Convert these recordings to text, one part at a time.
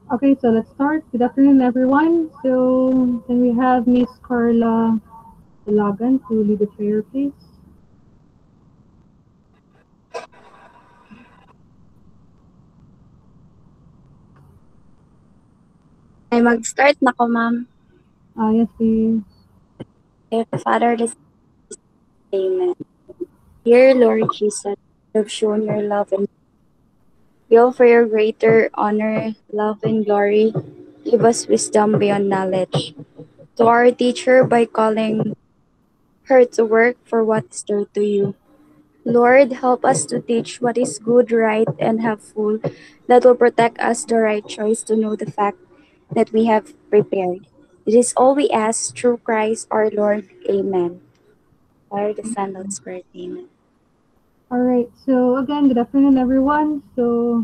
Okay, so let's start. Good afternoon, everyone. So, can we have Miss Carla Lagan to lead the prayer, please? Ay mag-start na ko, ma'am. Yes, please. If Father, the Amen. Dear Lord Jesus, you have shown your love and will for your greater honor, love, and glory. Give us wisdom beyond knowledge. To our teacher by calling her to work for what is due to you. Lord, help us to teach what is good, right, and helpful that will protect us the right choice to know the fact that we have prepared. It is all we ask through Christ our Lord. Amen. Father, the Son, and the Spirit. Amen. All right. So again, good afternoon, everyone. So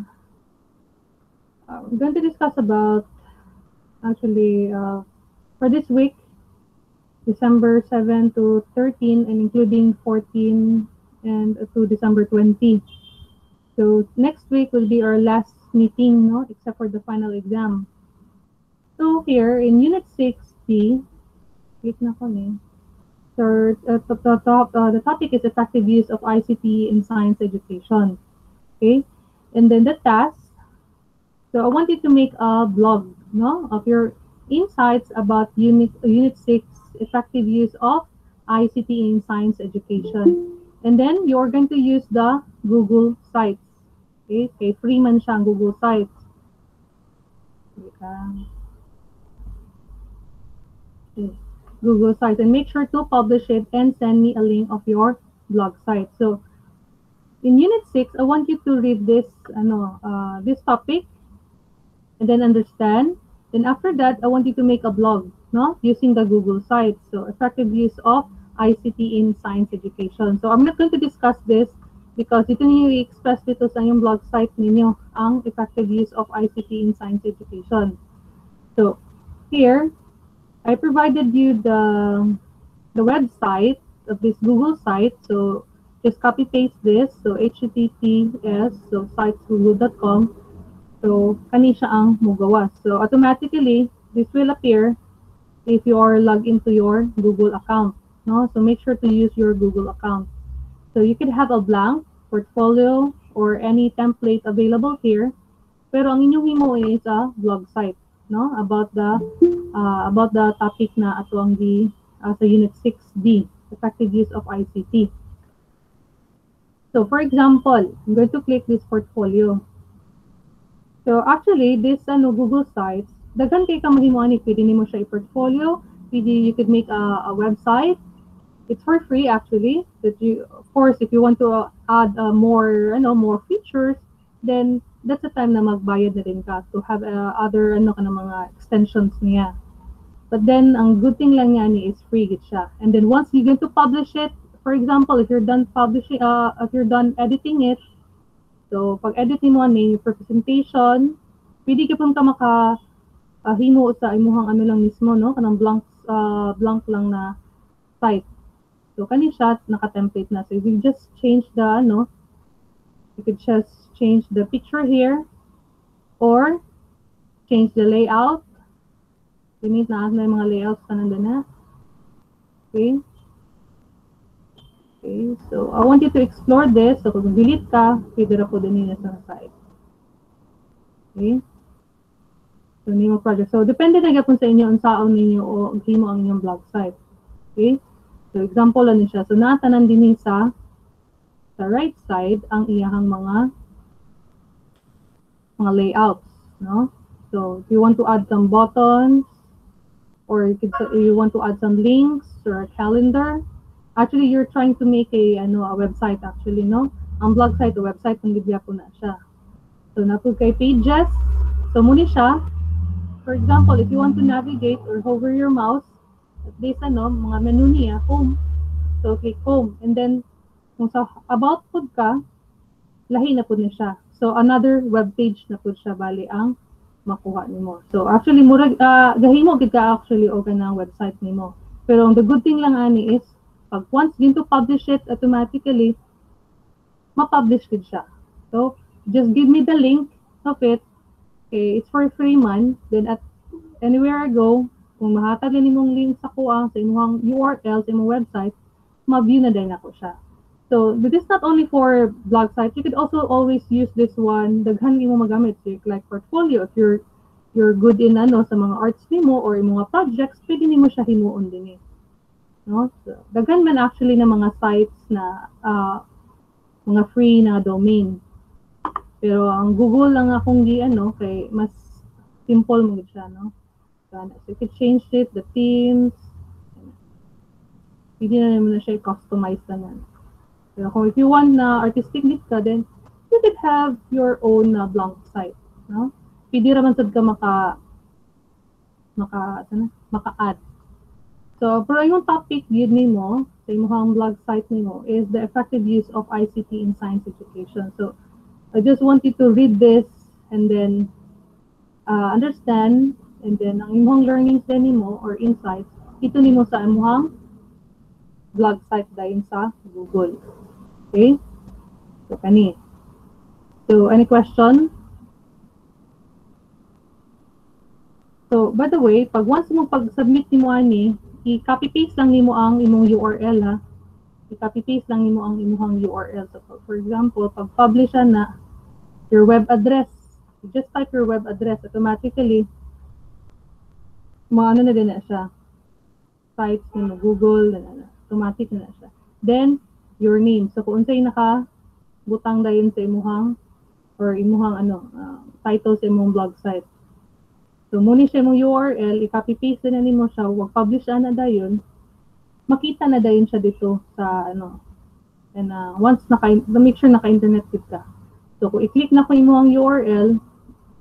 we're going to discuss about actually for this week, December 7 to 13, and including 14 and to December 20. So next week will be our last meeting, no, except for the final exam. So here in Unit 6D, click na ko ni. So the topic is effective use of ICT in science education. Okay, and then the task. So I want you to make a blog, no, of your insights about Unit 6 effective use of ICT in science education. And then you're going to use the Google Sites. Okay, kay free man siya ang Google Sites. Okay. Google Sites, and make sure to publish it and send me a link of your blog site. So in Unit 6, I want you to read this topic and then understand. Then after that, I want you to make a blog, no, using the Google site. So effective use of ICT in science education. So I'm not going to discuss this because dito niyo i-express dito sa inyong blog site ninyo ang effective use of ICT in science education. So here, I provided you the website of this Google site. So just copy paste this. So https so sitesgoogle.com. So kani siya ang mugawas. So automatically this will appear if you are logged into your Google account. No? So make sure to use your Google account. So you could have a blank portfolio or any template available here. Pero ang inyong himo is a blog site, no? About the topic na ato ang sa Unit 6D, effective use of ICT. So for example, I'm going to click this portfolio. So actually, this Google Sites, daghan kay ka mahimo ani, pwede nimo siya i-portfolio, you could make a website. It's for free actually. That you, of course, if you want to add more features, then that's the time na magbayad na rin ka to have other mga extensions niya. But then ang good thing lang niya ni is free gid siya. And then once you're going to publish it, for example, if you're done editing it, so pag edit mo ni yung presentation, pwede ka pong ka himo sa imuhang lang mismo, no, kanang blank lang na site. So kani siya naka-template na. So you just change you could just change the picture here or change the layout. Limit na yung mga layouts ka nandun na. Okay. Okay, so I want you to explore this. So kung delete ka, pwede ra po din sa site. Okay. So name of project. So depende na gyapon sa inyo unsaon ninyo o himo ang inyong blog site. Okay. So example lang siya. So natanan din sa right side ang iyahang mga layouts, no? So if you want to add some buttons or you want to add some links or a calendar, actually you're trying to make a website actually, no? Ang blog site o website ng gidya po na siya. So nato kay pages. So muna siya. For example, if you want to navigate or hover your mouse at this mga menu niya, home. So click home and then kung sa about food ka, lahi na po niya siya. So another web page na po siya bali ang makuha nimo. So actually murag gahimo gid ka actually o kanang website nimo. Pero the good thing lang ani is pag once you to publish it automatically ma-publish gid siya. So just give me the link of it Okay, it's for free man. Then at anywhere I go, kung mahatag din imong link sa kuha sa imong URL sa imong website, ma-view na din ako siya. So, this is not only for blog sites. You could also always use this one. Daghan mo magamit like portfolio. If you're good in ano sa mga arts nimo or mga projects, pwede nimo siya himuon din eh. No? So, daghan man actually na mga sites na mga free na domain. Pero ang Google lang akong gi ano kay mas simple mo siya, no? So you could change it, the themes. Pwede na naman na siya i-customize na yan. So kung if you want na artistic need ka, then you could have your own blank site, no? Pwede raman sad ka maka-add. So, pero yung topic yun nimo sa imong blog site nimo is the effective use of ICT in science education. So, I just want you to read this and then understand, and then ang imong learnings din nimo or insights ito nimo sa imong blog site dayon sa Google. Okay? So, kani. So, any question? So, by the way, pag once mo pag-submit nimo ani, i-copy paste lang nimo ang imong URL ha. I-copy paste lang nimo ang imong URL. So, for example, pag publish na your web address, you just type your web address automatically. Maano na din na siya. Sites nimo Google na automatic na siya. Then your name. So kung unsay naka butang dayon sa imong or imong title sa imong blog site. So, muna siya mong URL, i-copy paste na nimo siya, wag publish na dayon, makita na dayon siya dito sa and once make sure naka-internet ka. So, kung i-click na ko imong URL,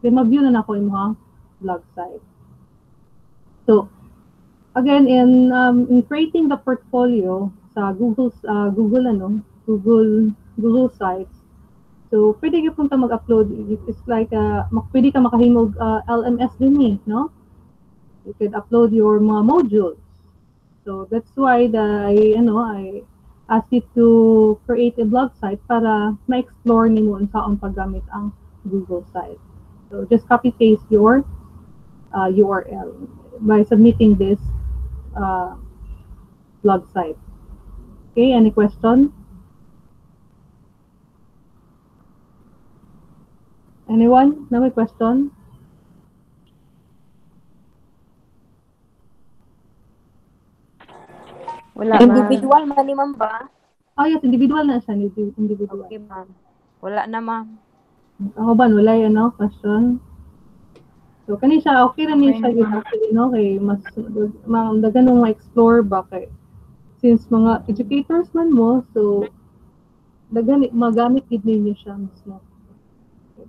then ma-view na nako imong blog site. So, again, in creating the portfolio sa Google Sites, so, pwede ka punta mag-upload. It's like, pwede ka makahimog LMS din eh, no? You could upload your mga modules. So, that's why I asked you to create a blog site para ma-explore nimo unsaon paggamit ang Google site. So, just copy-paste your URL by submitting this blog site. Okay, any question? Anyone? Na may question? Wala, individual man ni ma'am ba? Oh, yes, individual na siya. Individual. Okay, ma'am. Wala na, ma'am. Ako ba, wala yan, no? Question? So, kani siya, okay na niya siya yun actually, no? Kay mas, dagan nung ma-explore ba kay since mga educators man mo, so, dagan, magamit din niyo siya mismo.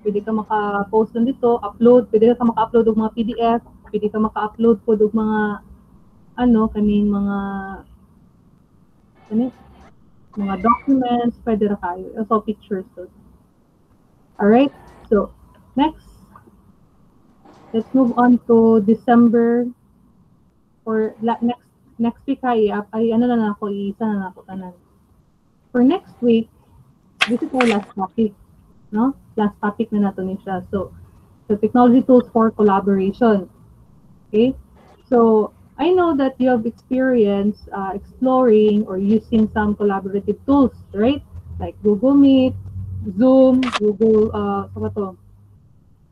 Pwede ka maka-post lang dito, upload, pwede ka maka-upload ng mga PDF, pwede ka maka-upload po ng mga kaning mga documents, pwede ra kayo. Also pictures too. Alright, so next, let's move on to December or next week isa na ako tanan. For next week, this is our last topic, no? Last topic na nato ni siya. So technology tools for collaboration. Okay? So, I know that you have experience exploring or using some collaborative tools, right? Like Google Meet, Zoom, Google,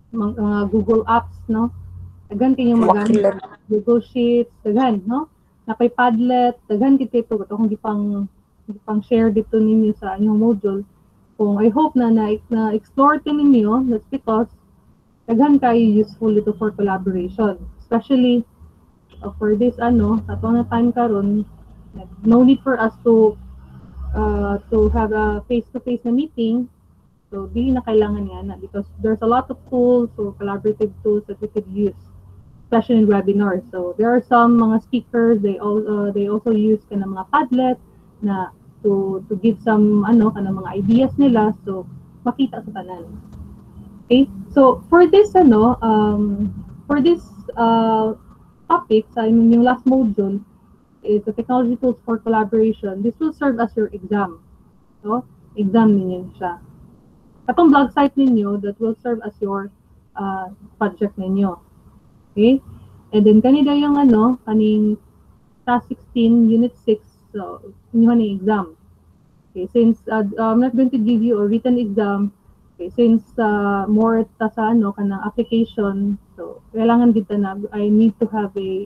mga Google Apps, no? Daghan kayo magamit. Google Sheets, daghan, no? Napay Padlet, daghan kito ito. Ito kung di pang share dito ninyo sa inyong module. Kung I hope na explore ito ninyo, that's because daghan kayo useful dito for collaboration. Especially for this sa na time karon, no need for us to have a face-to-face na meeting. So di na kailangan yan because there's a lot of tools or collaborative tools that we could use, especially in webinars. So there are some mga speakers, they also use kana mga Padlet na to give some kana mga ideas nila, so makita sa tanan. Okay, so for this topic sa yung last module is the technology tools for collaboration. This will serve as your exam. So exam ninyo siya. Katong blog site ninyo, that will serve as your project ninyo. Okay? And then kanina yung kaning task 16, unit 6, so inyo ni exam. Okay, since I'm not going to give you a written exam, okay, since more ta sa kanang application, so kailangan kita na I need to have a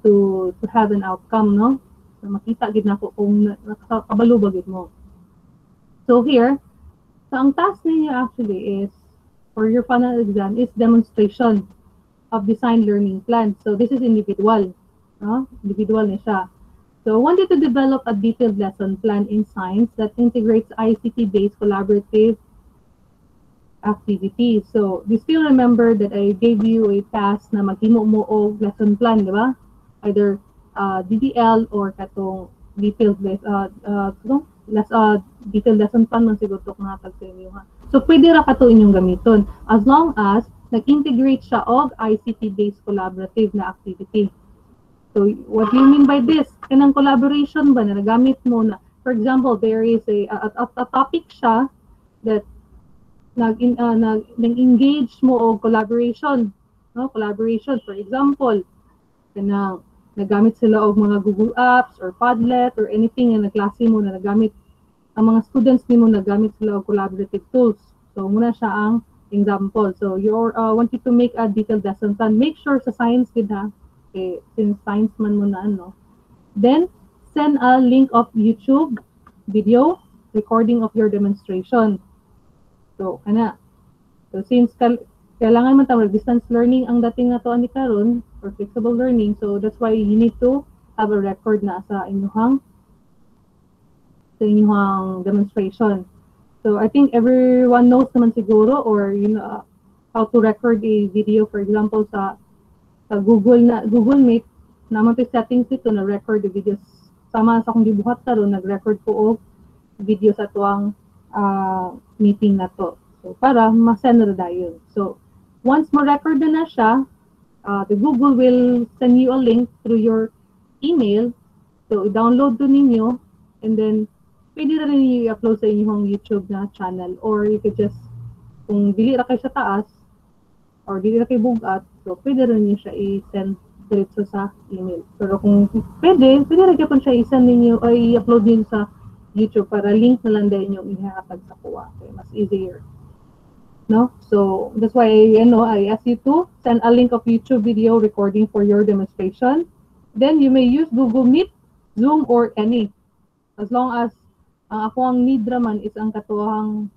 to have an outcome, no? So makita gid nako kung nakakabalo ba gid mo. So here, so ang task ninyo actually is for your final exam is demonstration of design learning plan. So this is individual, no? Individual na siya. So I wanted to develop a detailed lesson plan in science that integrates ICT-based collaborative activities. So you still remember that I gave you a task na maghimo mo og lesson plan, di ba? Either DDL or katong detailed detailed lesson plan man siguro tok natag sa inyo ha. So pwede ra kato inyong gamiton as long as nag-integrate siya og ICT-based collaborative na activity. So what do you mean by this? Kanang collaboration ba na nagamit mo na, for example, there is a topic siya that nag-engage mo o collaboration, no? Collaboration, for example, kanang nagamit sila og mga Google Apps or Padlet or anything na naklase mo na nagamit ang mga students nimo nagamit sila og collaborative tools. So muna siya ang example. So you want you to make a detailed lesson plan. Make sure sa science gid ha. Okay, since science man mo na Then, send a link of YouTube video recording of your demonstration. So, So, since kailangan man tawag distance learning ang dating na to ani karon or flexible learning, so that's why you need to have a record na sa inyong demonstration. So, I think everyone knows naman siguro or how to record a video, for example, sa Google Meet, naman to settings ito na record the videos. Sama sa akong gibuhat karon nag-record ko og video sa tuwang meeting na to. So para ma-send na dayon. So once mo-record na siya, the Google will send you a link through your email. So i-download to ninyo and then pwede na rin i-upload sa inyong YouTube na channel or you could just kung dili ra kay sa taas or dili ra kay bugat, so pwede rin niyo siya i-send diretso sa email. Pero kung pwede rin po siya i-send ninyo o i-upload niyo sa YouTube para link na lang din yung ihahatag sa kuha. Okay, mas easier. No? So, that's why, I ask you to send a link of YouTube video recording for your demonstration. Then, you may use Google Meet, Zoom, or any. As long as ako ang need raman is ang katuwang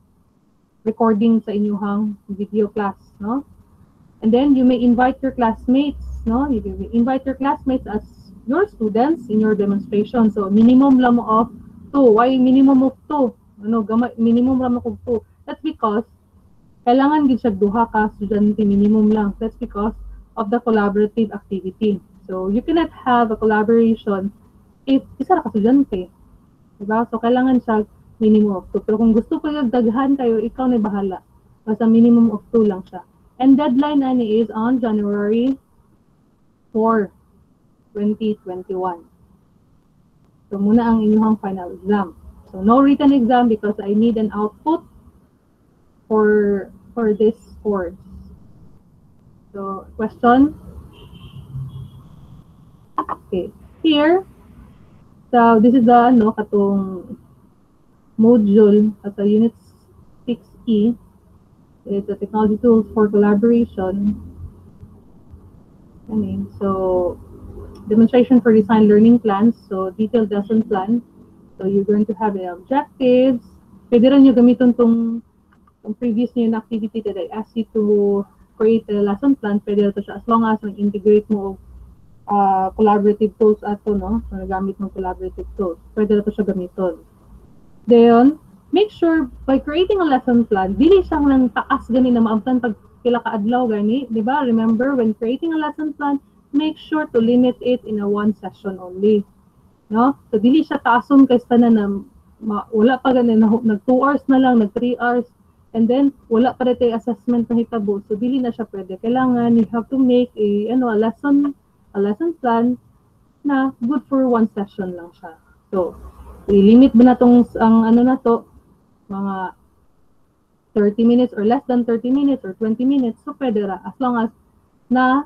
recording sa inyong video class, no? And then you may invite your classmates, no? You may invite your classmates as your students in your demonstration. So minimum lang of 2. Why minimum of 2? Minimum lang of 2. That's because kailangan gid siya duha ka estudyante minimum lang. That's because of the collaborative activity. So you cannot have a collaboration if isa ra ka estudyante. Diba? So kailangan siya minimum of 2. Pero kung gusto ko yung daghan kayo, ikaw na bahala. Basta minimum of 2 lang siya. And deadline is on January 4, 2021. So muna ang inyong final exam. So no written exam because I need an output for this course. So question? Okay. Here, so this is the katong module at the unit 6E. It's a technology tools for collaboration. So demonstration for design learning plans. So detailed lesson plan. So you're going to have the objectives. Pwede rin nyo gamitin tong previous nyo activity that I asked you to create a lesson plan. Pwede rin siya as long as mag-integrate mo collaborative tools ato, no? So nagamit ng collaborative tools. Pwede rin siya gamitin. Then, make sure by creating a lesson plan, dili siyang nang taas gani na maabtan pag pila ka adlaw gani, di ba? Remember, when creating a lesson plan, make sure to limit it in a one session only. No? So dili siya taason kay tanan na wala pa gani nag 2 hours na lang, nag 3 hours, and then wala pa rin assessment na hitabo. So dili na siya pwede. Kailangan you have to make a lesson plan na good for one session lang siya. So i-limit ba na tong ang na to mga 30 minutes or less than 30 minutes or 20 minutes, so pwede ra. As long as na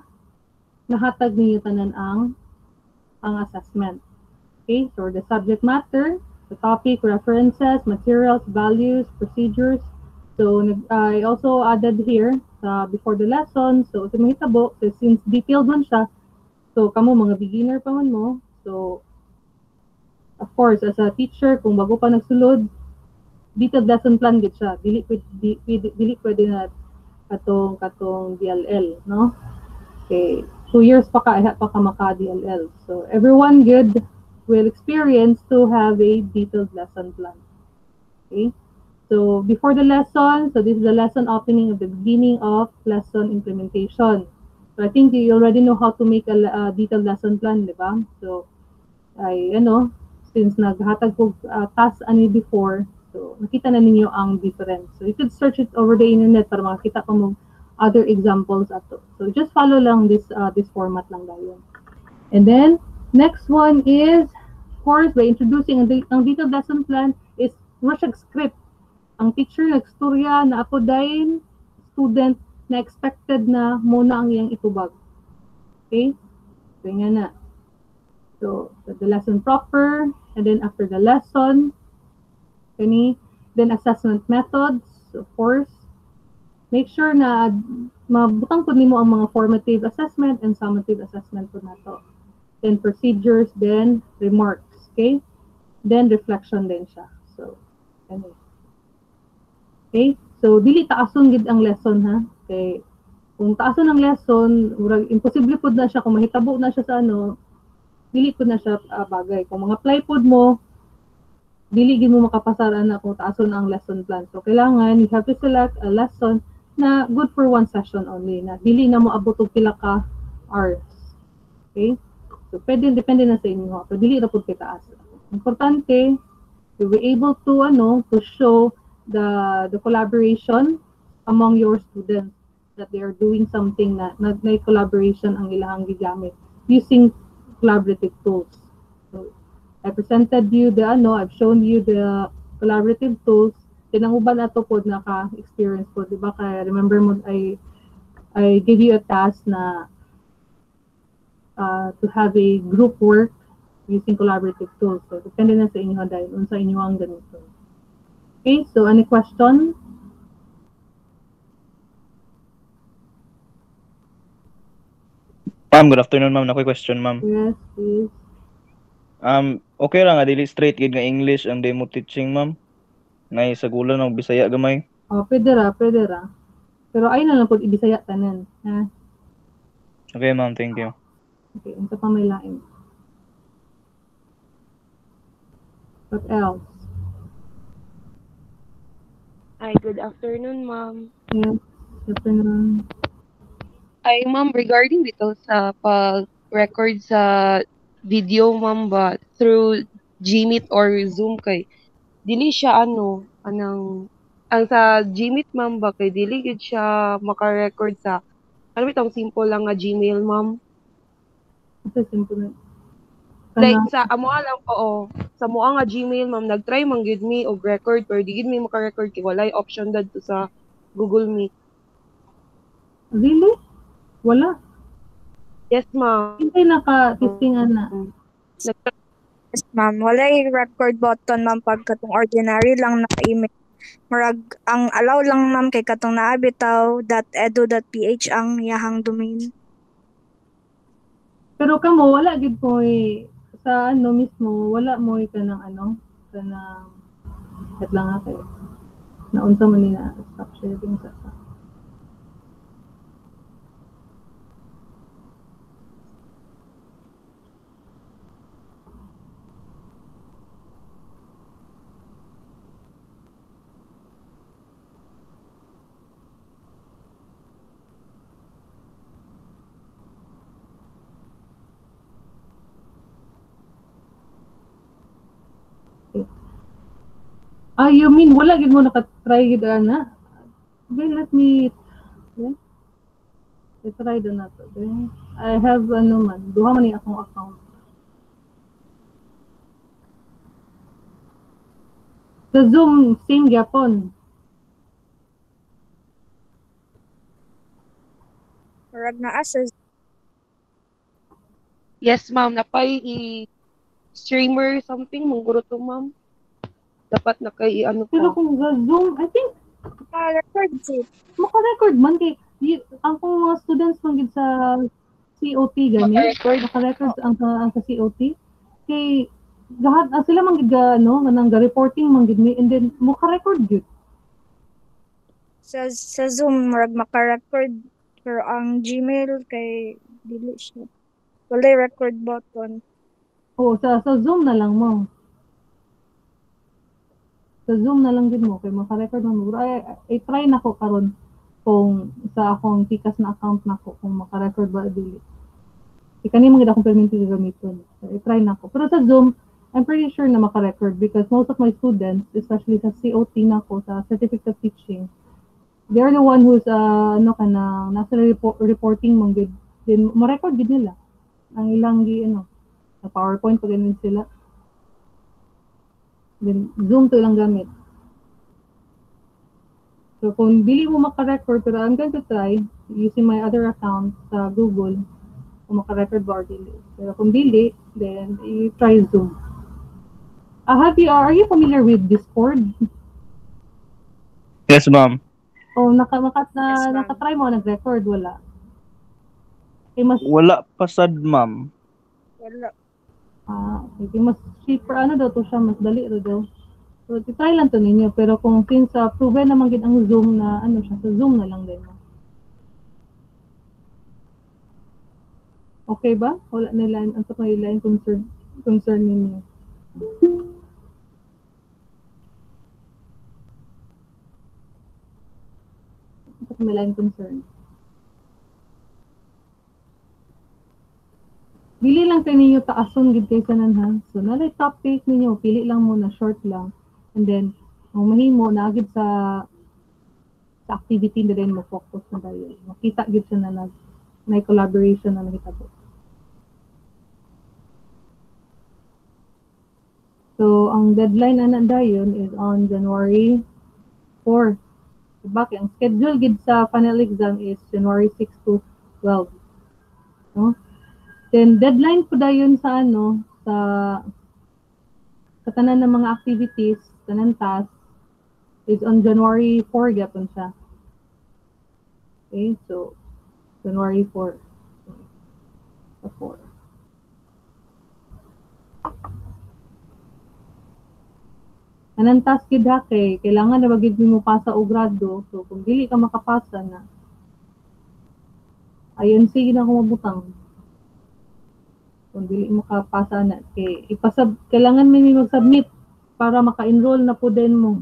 nahatag ninyo tanan ang assessment. Okay, so the subject matter, the topic, references, materials, values, procedures. So I also added here before the lesson. So sa mga hitabo, so since detailed man siya, so kamo mga beginner pa man mo, so of course as a teacher kung bago pa nagsulod, detailed lesson plan gid siya. Dili pwede na katong DLL, no? Okay, 2 years pa ka maka DLL. So everyone good will experience to have a detailed lesson plan. Okay, so before the lesson, so this is the lesson opening of the beginning of lesson implementation. So I think you already know how to make a detailed lesson plan, di ba? So since naghatag ko task ani before, so nakita na ninyo ang difference. So you could search it over the internet para makita pa mo other examples ato. So just follow lang this format lang dayon. And then next one is, of course, by introducing ang detailed lesson plan is Russian script. Ang teacher nagstorya na ako dayon student na expected na muna ang iyang itubag. Okay? So nga na. So the lesson proper, and then after the lesson, then assessment methods, of course. Make sure na mabutang po nimo ang mga formative assessment and summative assessment po nato. Then procedures, then remarks, okay? Then reflection din siya. So, okay? So, dili taason gid ang lesson, ha? Okay. Kung taason ang lesson, imposible po na siya, kung mahitabo na siya sa dili po na siya bagay. Kung mga apply po mo, dili gid mo makapasaran na kung taason ang lesson plan. So, kailangan, you have to select a lesson na good for one session only, na dili na mo abot og pila ka hours. Okay? So, depende na sa inyo. Pero dili ra pud kay taas. Importante, to be able to show the collaboration among your students, that they are doing something na may collaboration ang ilang gigamit using collaborative tools. So, I presented you I've shown you the collaborative tools. Tinanguban ato po naka-experience po, di ba? Kaya remember mo, I gave you a task na to have a group work using collaborative tools. So, depende na sa inyo dahil sa inyo ang ganito. Okay, so any question? Ma'am, good afternoon, ma'am. Nakoy question, ma'am. Yes, please. Okay lang nga, dili straight gid nga English ang demo teaching, ma'am. Nay sa gulan og Bisaya gamay. Oh, pwede ra. Pero ayun na lang po, ibisaya tanan. Ha? Okay, ma'am. Thank you. Okay, ito pa may lain. What else? Hi, good afternoon, ma'am. Yes, afternoon. Ay, ma'am, regarding dito sa pag-record sa video, ma'am, ba, through Gmeet or Zoom kay, dili siya ang sa Gmeet, ma'am, ba, kay dili gid siya maka-record sa, itong simple lang nga Gmail, ma'am. Ito simple na. Like, sa amoa lang, oo. Sa moa nga Gmail, ma'am, nag-try man gid mi og record, pero di gid mi maka-record kay walay option dad to sa Google Meet. Really? Wala. Yes, ma'am. Hindi naka-testingan na. Yes, ma'am. Wala yung record button, ma'am, pag katong ordinary lang na email. Marag, ang allow lang, ma'am, kay katong naabitaw .edu.ph ang yahang domain. Pero kamo, wala gid po sa mismo, wala mo kanang kanang wait lang kayo. Naunsa man nila stop sharing sa you mean wala gid mo naka-try gid ana? Then let me try do na to. Then I have duha man ni akong account. Sa Zoom same gyapon. murag naa sa Yes, ma'am. Napay streamer something mong to, ma'am. Dapat ano Pero ka. kung sa Zoom, I think record set. maka-record man kay ang kung mga students man gid sa COT gani, naka-record ang sa COT kay lahat sila man gid ano manang reporting man gid ni and then mo ka-record gid. Sa Zoom murag maka-record pero ang Gmail kay dili siya. Walay record button. Oo, sa Zoom na lang mo. Sa Zoom na lang din mo kay maka-record man mo. Ay try nako karon kung sa akong Tikas na account nako kung maka-record ba o dili. Kani mo gid akong permit gamiton. So, i-try nako. Pero sa Zoom, I'm pretty sure na maka-record because most of my students, especially sa COT nako sa Certificate of Teaching, they're the one who's ano kana nasa reporting man gid. Then ma-record gid nila ang ilang sa PowerPoint pag ganun sila. Then Zoom to ilang gamit. So kung dili mo maka-record, pero I'm going to try using my other account sa Google kung maka-record ba or dili. Pero kung dili, then you try Zoom. Are you familiar with Discord? Yes, ma'am. O Yes, ma'am. naka-try mo nag-record? Wala. Eh, mas Wala pa sad, ma'am. Wala. okay, mas cheaper daw to siya, mas dali daw. So, try lang to ninyo. Pero kung since proven naman gid ang Zoom na siya, sa Zoom na lang din. Okay ba? Wala nila ang sa kanila yung concern ninyo. Sa kanila yung concern. Dili lang tayo ninyo taason gid kay sananhan. So, nalay topic ninyo, pili lang muna, short lang. And then, ang mahimo na agad sa activity na din mo focus na tayo. Makita gid siya na may collaboration na nahitabo. So, ang deadline na dayon is on January 4. Bakit? Ang schedule gid sa final exam is January 6 to 12. No? Then, deadline po dayon sa sa tanan ng mga activities, tanan tasks, is on January 4 gyapon siya. Okay, so January 4. Sa 4. Tanan task gid ha kay kailangan na bagid mo pasa og grado. So kung dili ka makapasa na ayun sige na ko mabutang. Kung dili mo makapasa na kay kailangan mi mag-submit para maka-enroll na po din mo.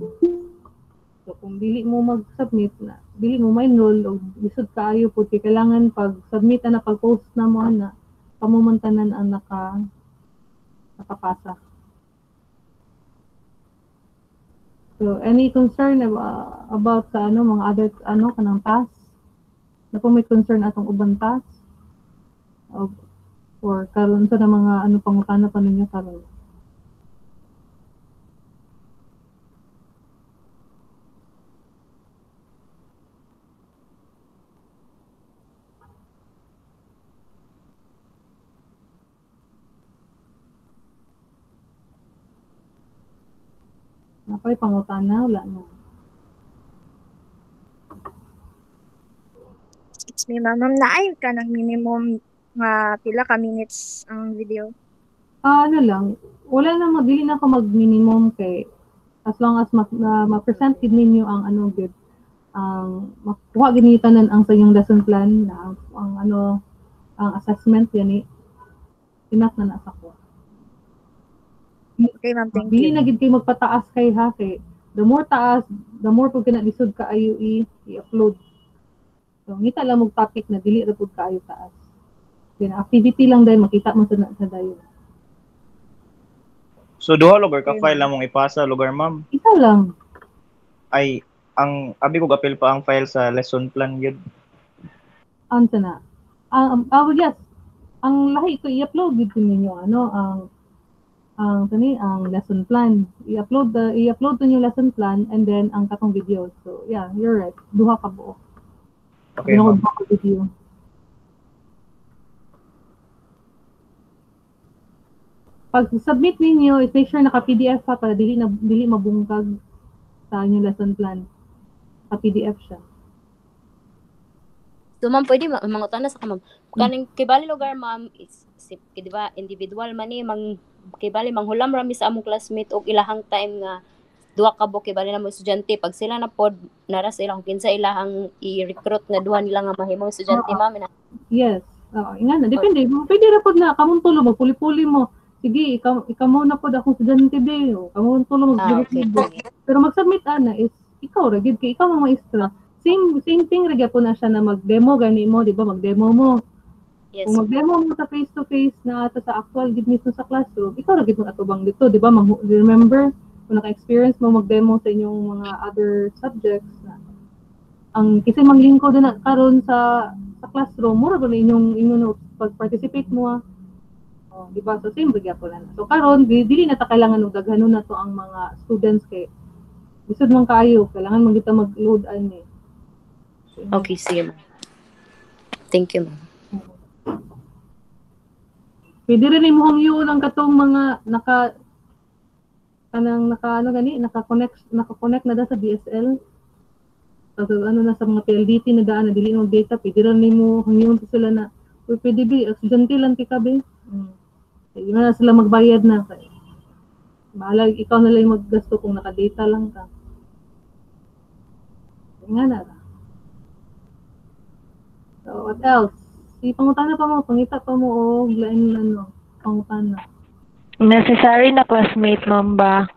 So kung dili mo mag-submit na, dili mo ma-enroll o lisod kaayo po kay kailangan pag-submit na pag-post na mo na pamumantanan ang nakapasa. So any concern about sa mga other kanang task? Na po may concern atong ubang task? Or karon sa mga pangutana pa ninyo karon? Napay pangutana wala na. Excuse me, ma'am. Naay ka ng minimum nga pila ka minutes ang video. Lang, wala na dili na ako mag-minimum kay as long as ma-present gid ninyo ang gid ang makuha gid ninyo tanan ang sa inyong lesson plan na ang assessment yani enough na nasa ko. Okay, ma'am. Thank Dili you. na gid kay magpataas kay ha kay the more taas, the more pud kana lisod ka ayo i-upload. So ngita lang mong topic na dili ra pud kaayo taas. Then activity lang dahil makita mo sa dayon. So, duha lugar ka file na mong ipasa, lugar, ma'am. Isa lang. Ay, abi ko gapil pa ang file sa lesson plan yun. Anta na. Yes. Ang lahi ko i-upload dito ninyo ang lesson plan. I-upload to yung lesson plan and then ang katong video. So yeah, you're right. Duha ka buo. Okay, ma'am. Duha ka video. Pag submit ninyo, make sure naka-PDF pa para dili mabungkag sa inyong lesson plan. Naka-PDF siya. So ma'am, pwede mangutan na sa ma'am. Kaning kibali lugar ma'am, di ba, individual man ni kibali manghulam rami sa among classmate og ilahang time nga duha ka buok kibali na mo estudyante pag sila na pod nara sa ilang kinsa ilahang i-recruit nga duha nila nga mahimong estudyante ma'am na. Yes. Nga na. Depende. Pwede ra pod na. Kamong tulo, magpuli-puli mo. Sige, ikaw mo na pod akong estudyante be. O, kamong tulo, Okay. Pero mag-submit ana is, ikaw ra gid kay ikaw ang maestra. Same thing ra gyapon na siya na mag-demo gani mo, di ba? Mag-demo mo. Yes. Kung mag-demo mo sa face-to-face na ato sa actual gid mismo sa classroom, ikaw ra gid mo atubang dito, di ba? Remember, kung naka-experience mo mag-demo sa inyong mga other subjects na ang kasi manglingkod na karon sa classroom mura ba inyong pag-participate mo di ba so same bigya ko na so karon dili na ta kailangan og daghanon na to ang mga students kay bisud man kaayo kailangan man kita mag-load ani Okay, sige ma'am. Thank you ma'am. pwede rin imong yun ang katong mga naka ano gani naka-connect na da sa DSL. So, ano na sa mga PLDT na daan na dili mo data, pwede rin nimo hangyon sila na pwede ba, estudyante lang kay kabe. Hindi na sila magbayad na. Bahala, ikaw na lang maggasto kung naka-data lang ka. Nga na. So, what else? Pangutana pa mo, pangita pa mo o lain ano, pangutana. Necessary na classmate ma'am ba?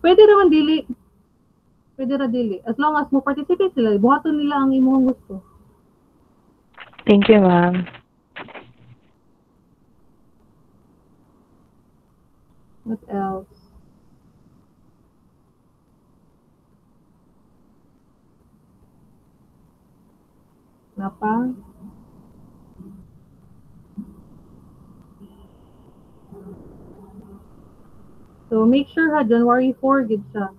Pwede naman dili. Pwede ra dili. As long as mo participate sila, buhaton nila ang imong gusto. Thank you ma'am. What else? Napa? So make sure ha January 4 gid siya.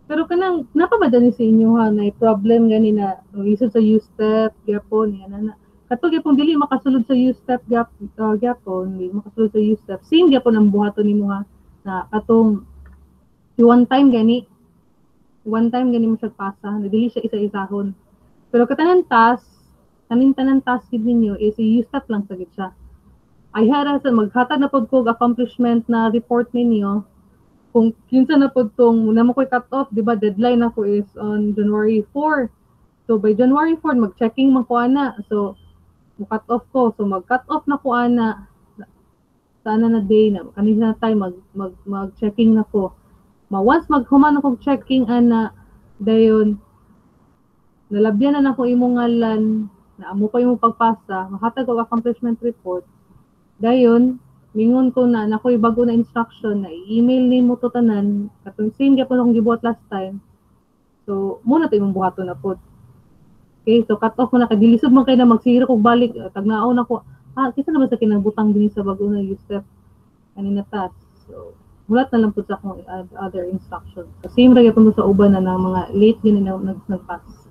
Pero kanang napabadani sa inyo ha na problem gani na isod sa U-step gyapon yan na. Katong gyapon dili makasulod sa U-step gyapon, dili makasulod sa U-step. Same gyapon ang buhaton nimo ha na katong one time gani mo siya pasa, na dili siya isa-isahon. Pero katanan tanan task gid ninyo is U-step lang sa gid siya. Ay hara sa maghatag na pod ko accomplishment na report ninyo kung kinsa na po itong na mo ko'y cut off, di ba, deadline ako is on January 4. So, by January 4, mag-checking man ko ana. So, cut off ko. So, mag-cut off na ko ana. Sana na day na. Kanina na tayo mag-checking na ko. Once maghuman ako checking ana, dayon, nalabyan na ko imong ngalan, na amo pa imong pagpasa, mahatag ko accomplishment report. Dayon, mingon ko na nakoy bago na instruction na i-email nimo to tanan katong same gyapon akong gibuhat last time. So muna to imong buhaton na pod. Okay, so cut off mo na kay dilisod man kay na magsihiro kog balik tagnaon ako. Kisa naman sa kinabutang dinhi sa bago na step kanina task. So mulat na lang pud sa akong other instructions. So, same ra gyapon sa uban na mga late gini na nagpass.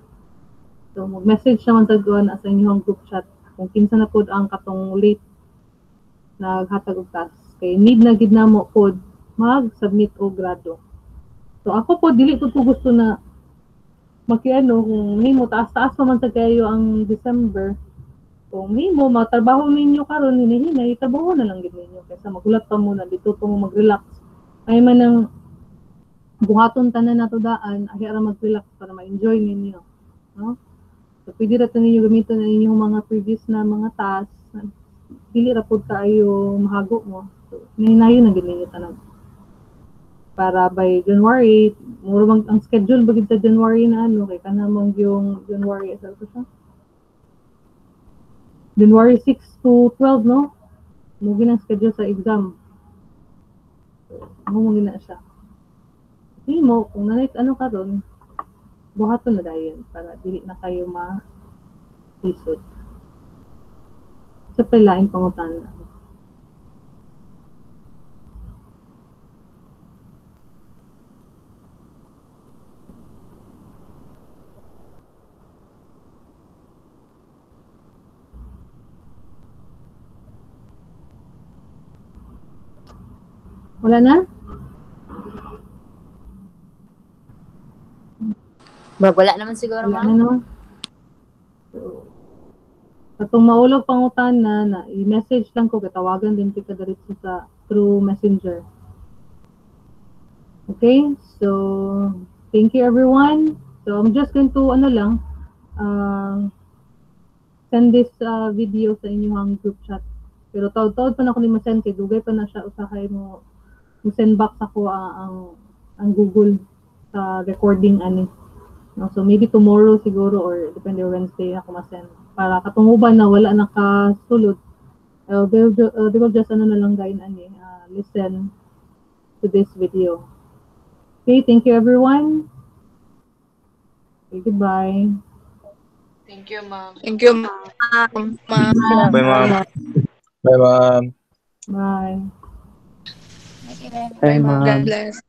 So mag-message naman tagduan sa inyong group chat kung kinsa na pod ang katong late naghatag og task kay need na gid namo pod mag-submit og grado. So ako po dili ko gusto na makiano kung nimo taas-taas pa man sa kayo ang December. Kung nimo matrabaho ninyo karon hinahinay trabaho na lang gid ninyo kaysa magulat pa muna dito po mo mag-relax. Ay man ang buhaton tanan nato daan ay ara mag-relax para ma-enjoy ninyo, no? So pwede ra ninyo gamiton ang inyong mga previous na mga task dili ra pod kaayo mahago mo. So, hinayo na gid ninyo tanan. Para by January, muro ang schedule bagid sa January na ano kay kanamang yung January sa siya. January 6 to 12 no. Mo ginang schedule sa exam. So, mo gina siya. Hindi mo kung nanay ano karon buhaton na dayon para dili na kayo ma-isod. Sa palain pangutana. Wala na? Wala naman siguro, Wala na, ma'am. no? So, katong maulog pangutan na i-message lang ko, katawagan din kita diretso sa through messenger. Okay, so thank you everyone. So I'm just going to send this video sa inyong group chat. Pero taud-taud pa na ko ni ma-send kay dugay pa na siya usahay mo send back ako ang Google sa recording ani. No, so maybe tomorrow siguro or depende Wednesday ako ma-send para katunguban na wala nakasulod. They will just na lang gayon ani listen to this video. Okay, thank you everyone. Okay, goodbye. Thank you, ma'am. Thank you, ma'am. Bye, ma'am. Bye, ma'am. Bye. Bye, ma'am. God bless.